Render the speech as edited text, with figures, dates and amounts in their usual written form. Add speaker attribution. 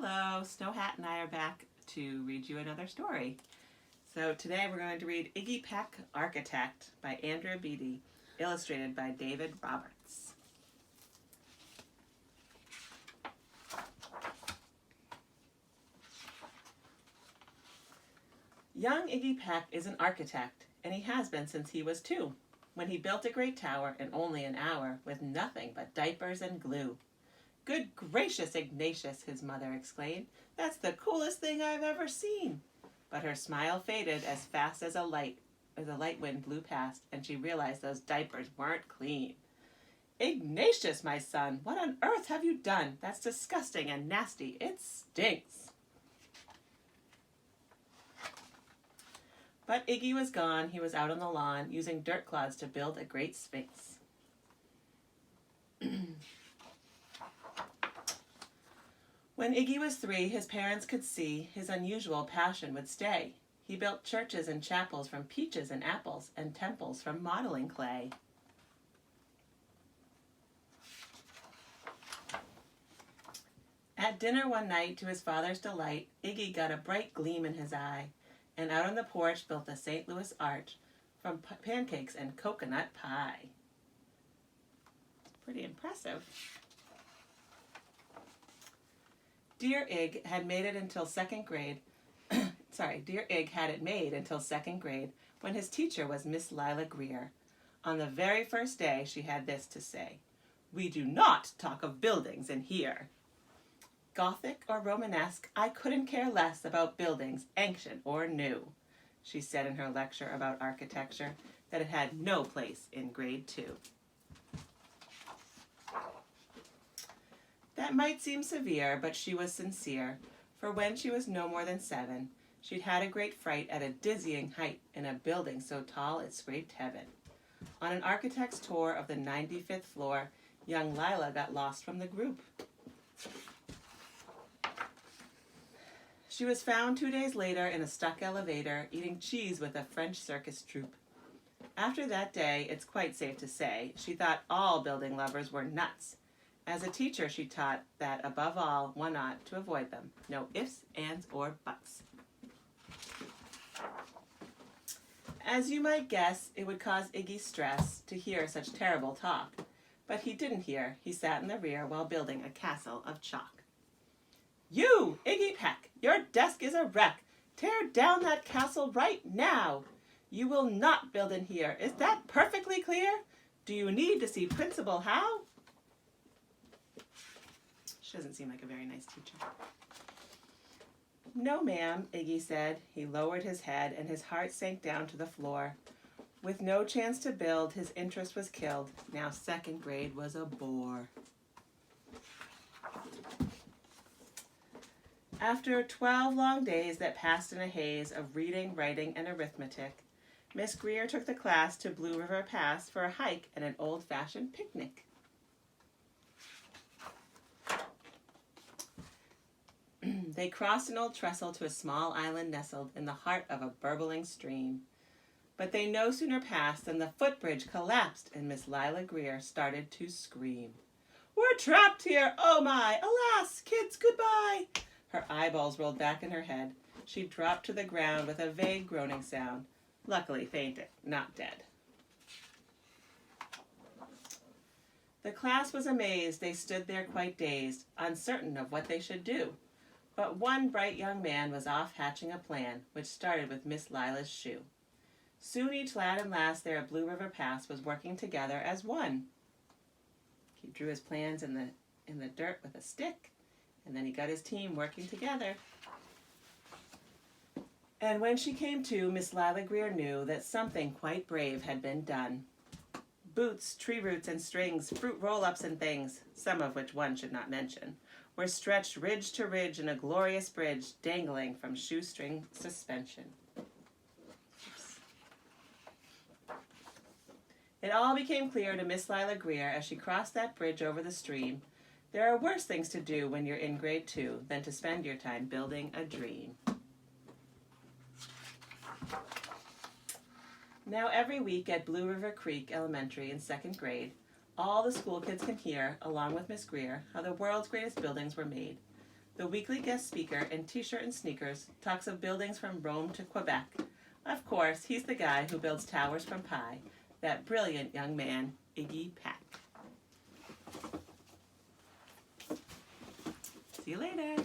Speaker 1: Hello, Snow Hat and I are back to read you another story. So today we're going to read Iggy Peck, Architect by Andrea Beattie, illustrated by David Roberts. Young Iggy Peck is an architect, and he has been since he was 2, when he built a great tower in only an hour with nothing but diapers and glue. "Good gracious, Ignatius," his mother exclaimed. "That's the coolest thing I've ever seen." But her smile faded as fast as a light wind blew past, and she realized those diapers weren't clean. "Ignatius, my son, what on earth have you done? That's disgusting and nasty. It stinks." But Iggy was gone. He was out on the lawn, using dirt clods to build a great sphinx. When Iggy was 3, his parents could see his unusual passion would stay. He built churches and chapels from peaches and apples, and temples from modeling clay. At dinner one night, to his father's delight, Iggy got a bright gleam in his eye, and out on the porch built the St. Louis Arch from pancakes and coconut pie. Pretty impressive. Dear Ig had made it until second grade. Dear Ig had it made until second grade when his teacher was Miss Lila Greer. On the very first day, she had this to say: "We do not talk of buildings in here." "Gothic or Romanesque, I couldn't care less about buildings, ancient or new," she said in her lecture about architecture, that it had no place in grade 2. That might seem severe, but she was sincere, for when she was no more than 7, she'd had a great fright at a dizzying height in a building so tall it scraped heaven. On an architect's tour of the 95th floor, young Lila got lost from the group. She was found 2 days later in a stuck elevator, eating cheese with a French circus troupe. After that day, it's quite safe to say, she thought all building lovers were nuts. As a teacher, she taught that, above all, one ought to avoid them. No ifs, ands, or buts. As you might guess, it would cause Iggy stress to hear such terrible talk. But he didn't hear. He sat in the rear while building a castle of chalk. "You, Iggy Peck, your desk is a wreck. Tear down that castle right now. You will not build in here. Is that perfectly clear? Do you need to see Principal Howe?" She doesn't seem like a very nice teacher. "No, ma'am," Iggy said. He lowered his head, and his heart sank down to the floor. With no chance to build, his interest was killed. Now second grade was a bore. After 12 long days that passed in a haze of reading, writing, and arithmetic, Miss Greer took the class to Blue River Pass for a hike and an old-fashioned picnic. They crossed an old trestle to a small island nestled in the heart of a burbling stream. But they no sooner passed than the footbridge collapsed and Miss Lila Greer started to scream. "We're trapped here! Oh my! Alas! Kids, goodbye!" Her eyeballs rolled back in her head. She dropped to the ground with a vague groaning sound. Luckily fainted, not dead. The class was amazed. They stood there quite dazed, uncertain of what they should do. But one bright young man was off hatching a plan, which started with Miss Lila's shoe. Soon each lad and lass there at Blue River Pass was working together as one. He drew his plans in the dirt with a stick, and then he got his team working together. And when she came to, Miss Lila Greer knew that something quite brave had been done. Boots, tree roots and strings, fruit roll-ups and things, some of which one should not mention, were stretched ridge to ridge in a glorious bridge dangling from shoestring suspension. It all became clear to Miss Lila Greer as she crossed that bridge over the stream. There are worse things to do when you're in grade 2 than to spend your time building a dream. Now every week at Blue River Creek Elementary in second grade, all the school kids can hear, along with Miss Greer, how the world's greatest buildings were made. The weekly guest speaker in t-shirt and sneakers talks of buildings from Rome to Quebec. Of course, he's the guy who builds towers from pie, that brilliant young man, Iggy Pack. See you later.